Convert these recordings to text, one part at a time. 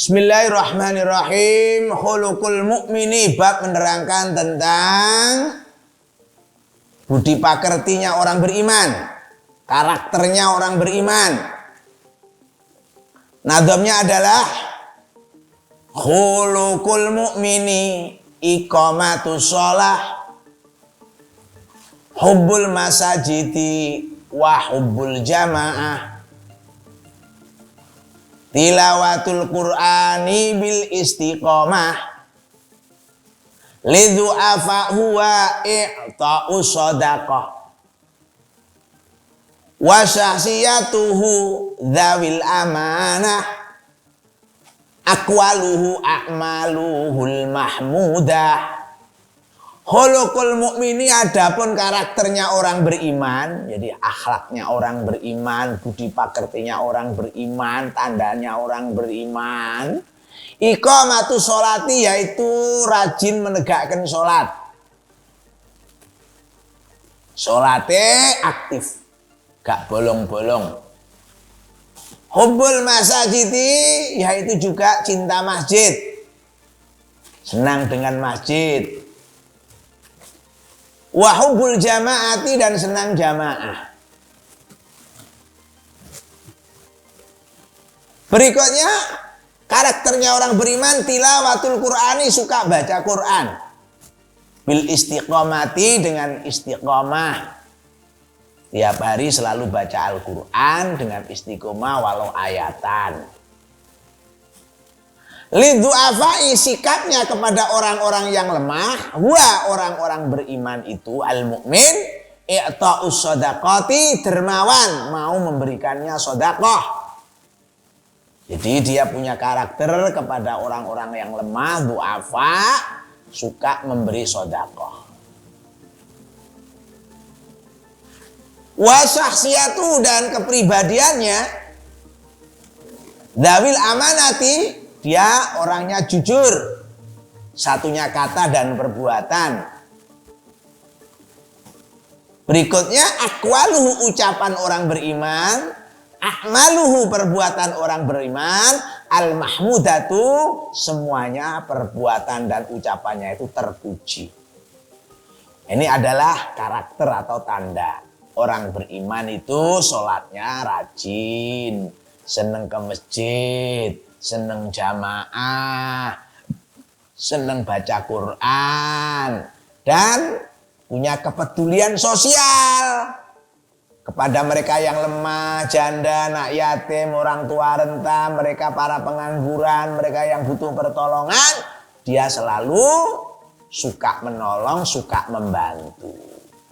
Bismillahirrahmanirrahim. Khuluqul mu'mini, bab menerangkan tentang budi pakertinya orang beriman, karakternya orang beriman. Nadhamnya adalah khuluqul mu'mini iqamatus shalah, hubbul masajidi wa hubbul jamaah, tilawatul qur'ani bil istiqomah, lidhu'afa huwa i'ta'u shadaqah, wa syahsiyatuhu dhawil amanah, aqwaluhu a'maluhul mahmudah. Khuluqul mu'mini, adapun karakternya orang beriman, jadi akhlaknya orang beriman, budi pakertinya orang beriman, tandanya orang beriman. Iqamatus sholati, yaitu rajin menegakkan sholat. Sholatnya aktif, gak bolong-bolong. Hubbul masajidi, yaitu juga cinta masjid, senang dengan masjid. Wa hubbul jamaati, dan senang jamaah. Berikutnya karakternya orang beriman, tilawatul qur'ani, suka baca Quran. Bil istiqomati, dengan istiqomah. Tiap hari selalu baca Al-Quran dengan istiqomah walau ayatan. Lidhu'afai, sikapnya kepada orang-orang yang lemah. Wa, orang-orang beriman itu al-mu'min i'ta'us shadaqati, dermawan, mau memberikannya sedekah. Jadi dia punya karakter kepada orang-orang yang lemah, du'afa, suka memberi sedekah. Wa syahsiyatu, dan kepribadiannya dzawil amanati, dia orangnya jujur, satunya kata dan perbuatan. Berikutnya aqwaluhu, ucapan orang beriman, a'maluhu, perbuatan orang beriman, al-mahmudatu, semuanya perbuatan dan ucapannya itu terpuji. Ini adalah karakter atau tanda orang beriman itu. Sholatnya rajin, seneng ke masjid, seneng jamaah, seneng baca Quran, dan punya kepedulian sosial kepada mereka yang lemah, janda, anak yatim, orang tua renta, mereka para pengangguran, mereka yang butuh pertolongan. Dia selalu suka menolong, suka membantu.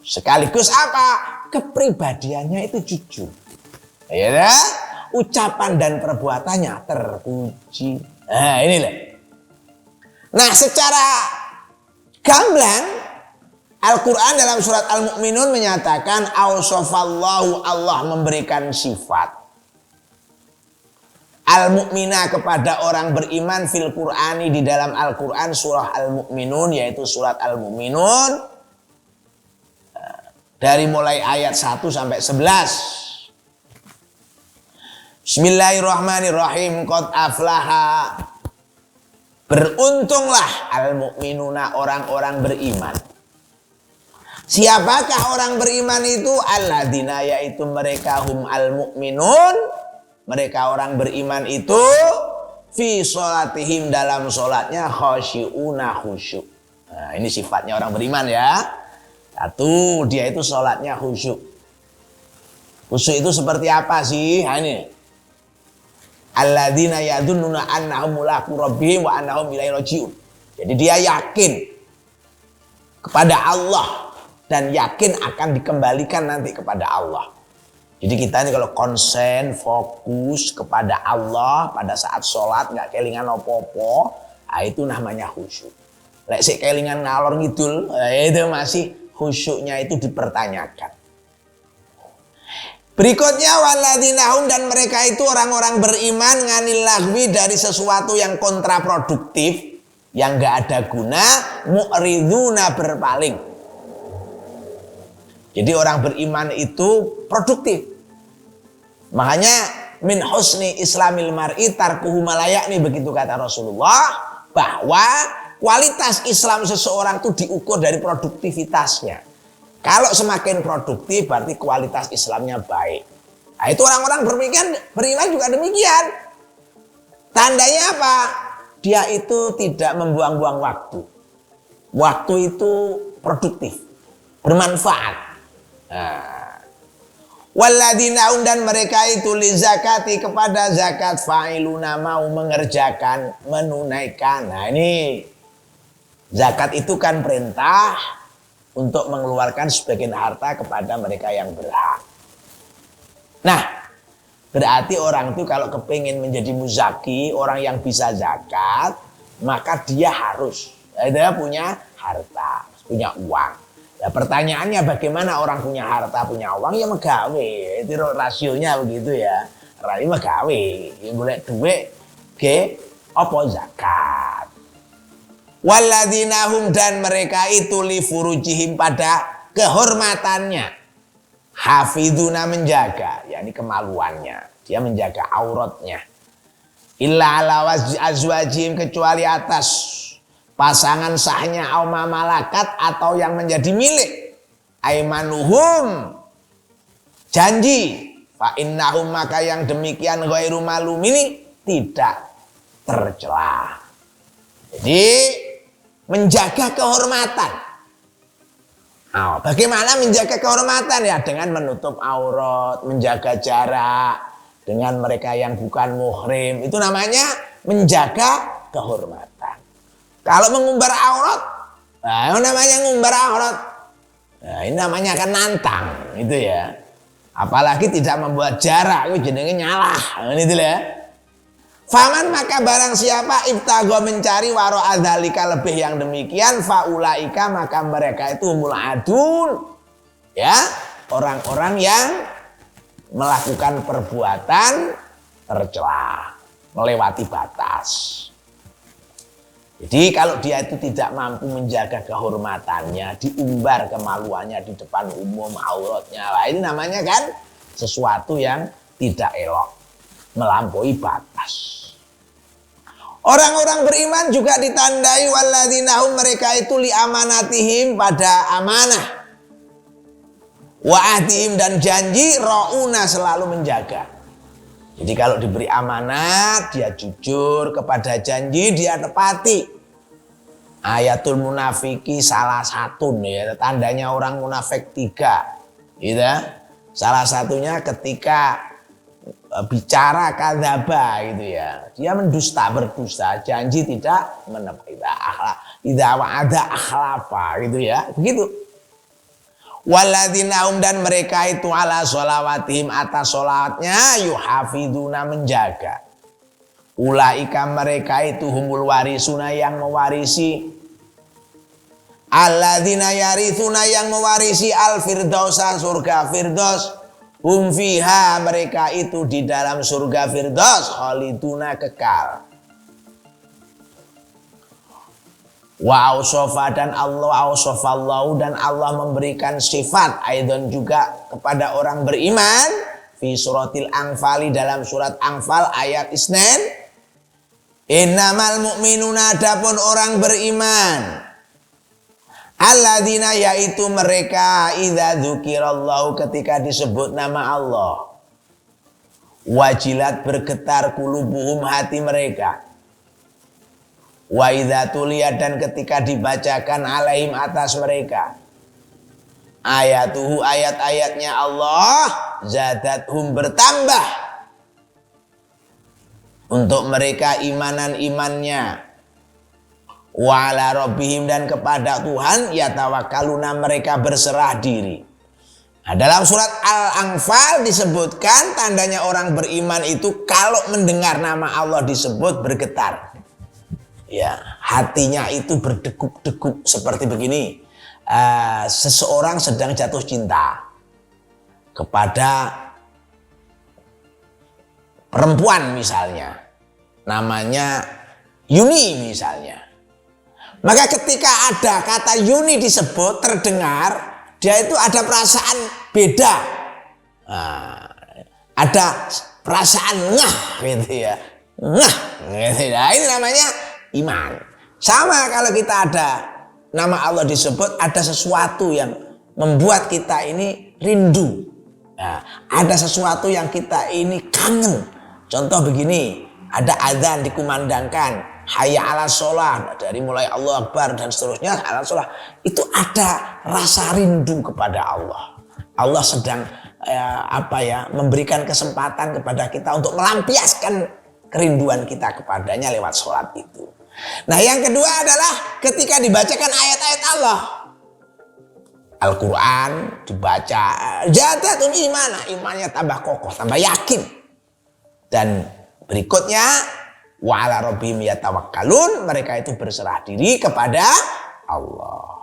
Sekaligus apa? Kepribadiannya itu jujur. Ya, ucapan dan perbuatannya terpuji. Nah, inilah. Nah, secara gamblang Al-Quran dalam surat Al-Mu'minun menyatakan awsafallahu, Allah memberikan sifat al-mu'mina kepada orang beriman fil Qur'ani, di dalam Al-Quran surah Al-Mu'minun, yaitu surat Al-Mu'minun, dari mulai ayat 1 sampai 11. Bismillahirrahmanirrahim. Qad aflaha, beruntunglah al-mu'minuna, orang-orang beriman. Siapakah orang beriman itu? Alladzina, yaitu mereka, hum al-mu'minun, mereka orang beriman itu, fi sholatihim, dalam sholatnya, khasyi'una, khusyuk. Nah, ini sifatnya orang beriman ya. Satu, dia itu sholatnya khusyuk. Khusyuk itu seperti apa sih? Nah, ini alladzina yadunnuna annahum mulaqu rabbihim wa annahum ilaihi raji'un. Jadi dia yakin kepada Allah dan yakin akan dikembalikan nanti kepada Allah. Jadi kita ini kalau konsen, fokus kepada Allah pada saat sholat, nggak kelingan opo-opo, nah itu namanya khusyuk. Lek sik kelingan ngalor ngidul, itu masih khusyuknya itu dipertanyakan. Berikutnya waladzinahum, dan mereka itu orang-orang beriman, nganil lagwi, dari sesuatu yang kontraproduktif, yang gak ada guna, mu'riduna, berpaling. Jadi orang beriman itu produktif. Makanya min husni islamil mar'i tarkuhu malayakni, begitu kata Rasulullah, bahwa kualitas Islam seseorang itu diukur dari produktivitasnya. Kalau semakin produktif berarti kualitas Islamnya baik. Nah, itu orang-orang beriman juga demikian. Tandanya apa? Dia itu tidak membuang-buang waktu. Waktu itu produktif, bermanfaat. Nah, walladzina dan mereka itu li zakati kepada zakat fa'iluna mau mengerjakan, menunaikan. Nah, ini zakat itu kan perintah untuk mengeluarkan sebagian harta kepada mereka yang berhak. Nah, berarti orang itu kalau kepingin menjadi muzaki, orang yang bisa zakat, maka dia harus punya harta, punya uang. Nah, pertanyaannya bagaimana orang punya harta, punya uang? Ya megawe, itu rasionya begitu ya. Rai megawe, yang boleh duit ke apa zakat. Walladzina hum dan mereka itu li furujihim pada kehormatannya. Hafiduna menjaga, yakni kemaluannya. Dia menjaga auratnya. Illa ala azwajihim kecuali atas pasangan sahnya auma malakat atau yang menjadi milik aimanuhum janji fa innahum maka yang demikian ghairu malum ini tidak tercela. Jadi menjaga kehormatan. Oh, bagaimana menjaga kehormatan? Ya dengan menutup aurat, menjaga jarak dengan mereka yang bukan muhrim. Itu namanya menjaga kehormatan. Kalau mengumbar aurat, nah namanya ngumbar aurat. Nah, ini namanya kan nantang, itu ya. Apalagi tidak membuat jarak, itu jenenge nyalah. Nah, itu ya. Faman maka barang siapa ibtago mencari waro adzalika lebih yang demikian faulaika maka mereka itu humul adun. Ya, orang-orang yang melakukan perbuatan tercela, melewati batas. Jadi kalau dia itu tidak mampu menjaga kehormatannya, diumbar kemaluannya di depan umum, auratnya, lah ini namanya kan sesuatu yang tidak elok, melampaui batas. Orang-orang beriman juga ditandai walladzina hum mereka itu li amanatihim pada amanah. Wa ahdihim dan janji rauna selalu menjaga. Jadi kalau diberi amanat, dia jujur, kepada janji dia tepati. Ayatul munafiki salah satu ya, tandanya orang munafik 3. Gitu. Salah satunya ketika bicara kadzaba gitu ya. Dia mendusta, berdusta, janji tidak menepati. Idza wa'ada akhlafa gitu ya. Begitu. Walladzina hum dan mereka itu ala sholawatihim atas sholatnya yuhafiduna menjaga. Ulaika mereka itu humul warisuna yang mewarisi. Alladzina yarithuna yang mewarisi al-firdausa surga firdaus. Hum fiha mereka itu di dalam surga firdaus khaliduna kekal. Wa ausofa dan Allah ausofallahu dan Allah memberikan sifat aidon juga kepada orang beriman fi suratil Anfal dalam surat Anfal ayat Isnen. Innamal mu'minuna adapun orang beriman alladzina yaitu mereka idza dzukirallahu ketika disebut nama Allah wajilat bergetar qulubuhum hati mereka. Wa idza tuliyat dan ketika dibacakan alaihim atas mereka ayatuhu ayat-ayatnya Allah zadathum bertambah untuk mereka imanan imannya wa ala rabbihim dan kepada Tuhan yatawakkaluna mereka berserah diri. Nah, dalam surat Al-Anfal disebutkan tandanya orang beriman itu kalau mendengar nama Allah disebut bergetar. Ya, hatinya itu berdeguk-deguk seperti begini. Seseorang sedang jatuh cinta kepada perempuan misalnya, namanya Yuni misalnya. Maka ketika ada kata Yuni disebut terdengar, dia itu ada perasaan beda. Ada perasaan ngah gitu ya. Ngah gitu. Nah, ini namanya iman. Sama kalau kita ada nama Allah disebut, ada sesuatu yang membuat kita ini rindu. Nah, ada sesuatu yang kita ini kangen. Contoh begini, ada azan dikumandangkan, hayya 'alas shalah, dari mulai Allah Akbar dan seterusnya, 'alas shalah, itu ada rasa rindu kepada Allah. Allah sedang memberikan kesempatan kepada kita untuk melampiaskan kerinduan kita kepadanya lewat sholat itu. Nah, yang kedua adalah ketika dibacakan ayat-ayat Allah. Al-Quran dibaca, zadatum imana, imannya tambah kokoh, tambah yakin. Dan berikutnya, wa 'ala rabbihim yatawakkalun, mereka itu berserah diri kepada Allah.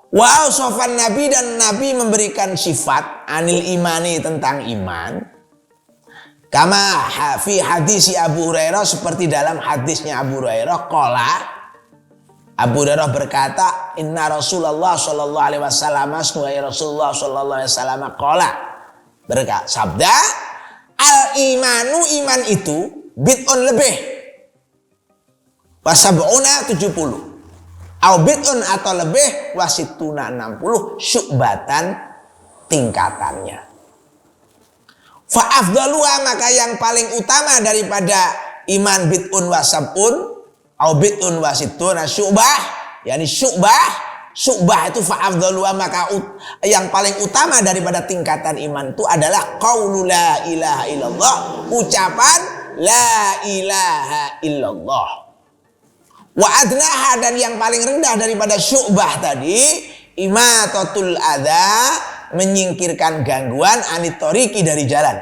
Wow, sofan Nabi, dan Nabi memberikan sifat anil imani, tentang iman. Kama fi hadis Abu Hurairah, seperti dalam hadisnya Abu Hurairah, qala, Abu Hurairah berkata, inna Rasulullah sallallahu alaihi wasallam, Rasulullah sallallahu alaihi wasallam qala, berkata, sabda, al imanu, iman itu bid'un lebih, wasab'una 70, au bid'un atau lebih, wasituna 60, syu'batan tingkatannya. Fa afdaluha, maka yang paling utama daripada iman bid'un wasab'un au bid'un wasituna syu'bah, yakni syu'bah itu fa afdaluha, maka yang paling utama daripada tingkatan iman itu adalah qaulu la ilaha illallah, ucapan la ilaha illallah. Wa adnaha, dan yang paling rendah daripada syu'bah tadi, imatatul adza, menyingkirkan gangguan, anitoriki, dari jalan.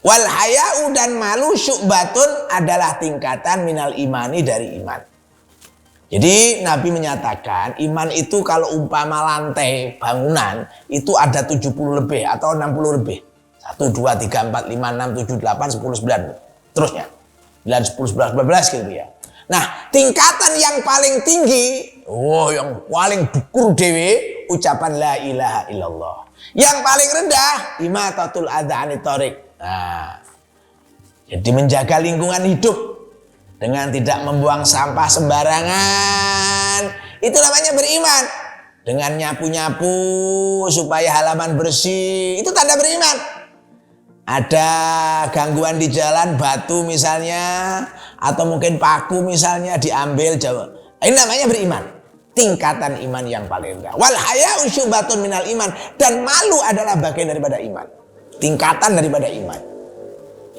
Wal haya'u, dan malu, syu'batun, adalah tingkatan minal imani, dari iman. Jadi Nabi menyatakan iman itu kalau umpama lantai bangunan itu ada 70 lebih atau 60 lebih. 1, 2, 3, 4, 5, 6, 7, 8, 10, 9, terusnya 9, 10, 11, 12 gitu ya. Nah, tingkatan yang paling tinggi, yang paling dukur dewe, ucapan la ilaha illallah. Yang paling rendah, imatatul adza anit thariq. Nah, jadi menjaga lingkungan hidup dengan tidak membuang sampah sembarangan, itu namanya beriman. Dengan nyapu-nyapu supaya halaman bersih, itu tanda beriman. Ada gangguan di jalan, batu misalnya, atau mungkin paku misalnya, diambil jauh. Ini namanya beriman. Tingkatan iman yang paling rendah. Wal haya'u syu'batun minal iman, dan malu adalah bagian daripada iman. Tingkatan daripada iman.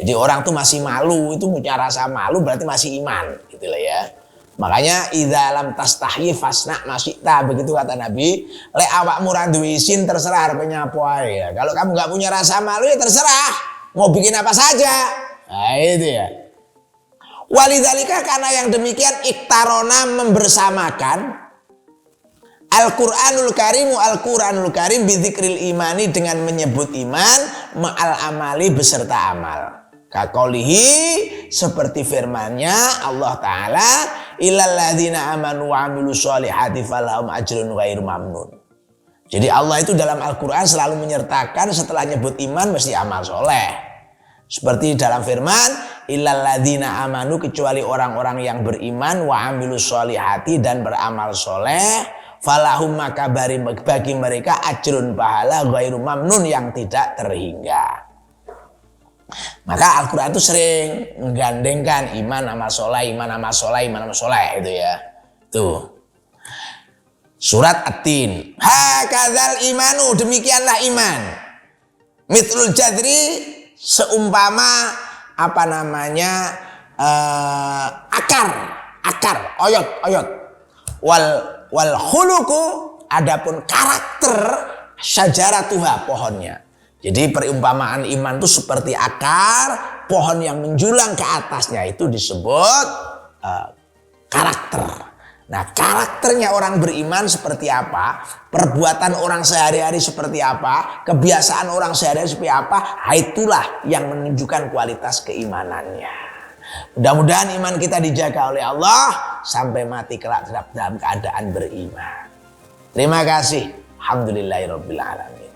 Jadi orang tuh masih malu, itu punya rasa malu berarti masih iman, gitulah ya. Makanya idza lam tastahyi fasna masyita, begitu kata Nabi. Lek awakmu ra duwe isin, terserah arep nyapu ae ya. Kalau kamu enggak punya rasa malu ya terserah, mau bikin apa saja. Nah, itu ya. Walidzalika, karena yang demikian, iktarona, membersamakan Al-Qur'anul Karim bidzikril imani, dengan menyebut iman, ma'al amali, beserta amal. Kakolihi, seperti firman-Nya Allah Ta'ala, illal ladzina amanu wa amilus sholihati falahum ajrun ghairu mamnun. Jadi Allah itu dalam Al-Quran selalu menyertakan setelah nyebut iman mesti amal soleh. Seperti dalam firman, illal ladzina amanu, kecuali orang-orang yang beriman, wa amilus sholihati, dan beramal soleh, falahum, maka bagi mereka ajrun, pahala, ghairu mamnun, yang tidak terhingga. Maka Al-Quran itu sering menggandengkan iman amal soleh, iman amal soleh, iman amal soleh, itu ya. Tuh. Surat At-Tin. Hakadzal imanu, demikianlah iman. Mithlul jadri, seumpama akar, oyot. Wal khuluqu, adapun karakter, syajaratuha, pohonnya. Jadi perumpamaan iman itu seperti akar, pohon yang menjulang ke atasnya itu disebut karakter. Nah, karakternya orang beriman seperti apa, perbuatan orang sehari-hari seperti apa, kebiasaan orang sehari-hari seperti apa, itulah yang menunjukkan kualitas keimanannya. Mudah-mudahan iman kita dijaga oleh Allah sampai mati kelak dalam keadaan beriman. Terima kasih. Alhamdulillahirabbil alamin.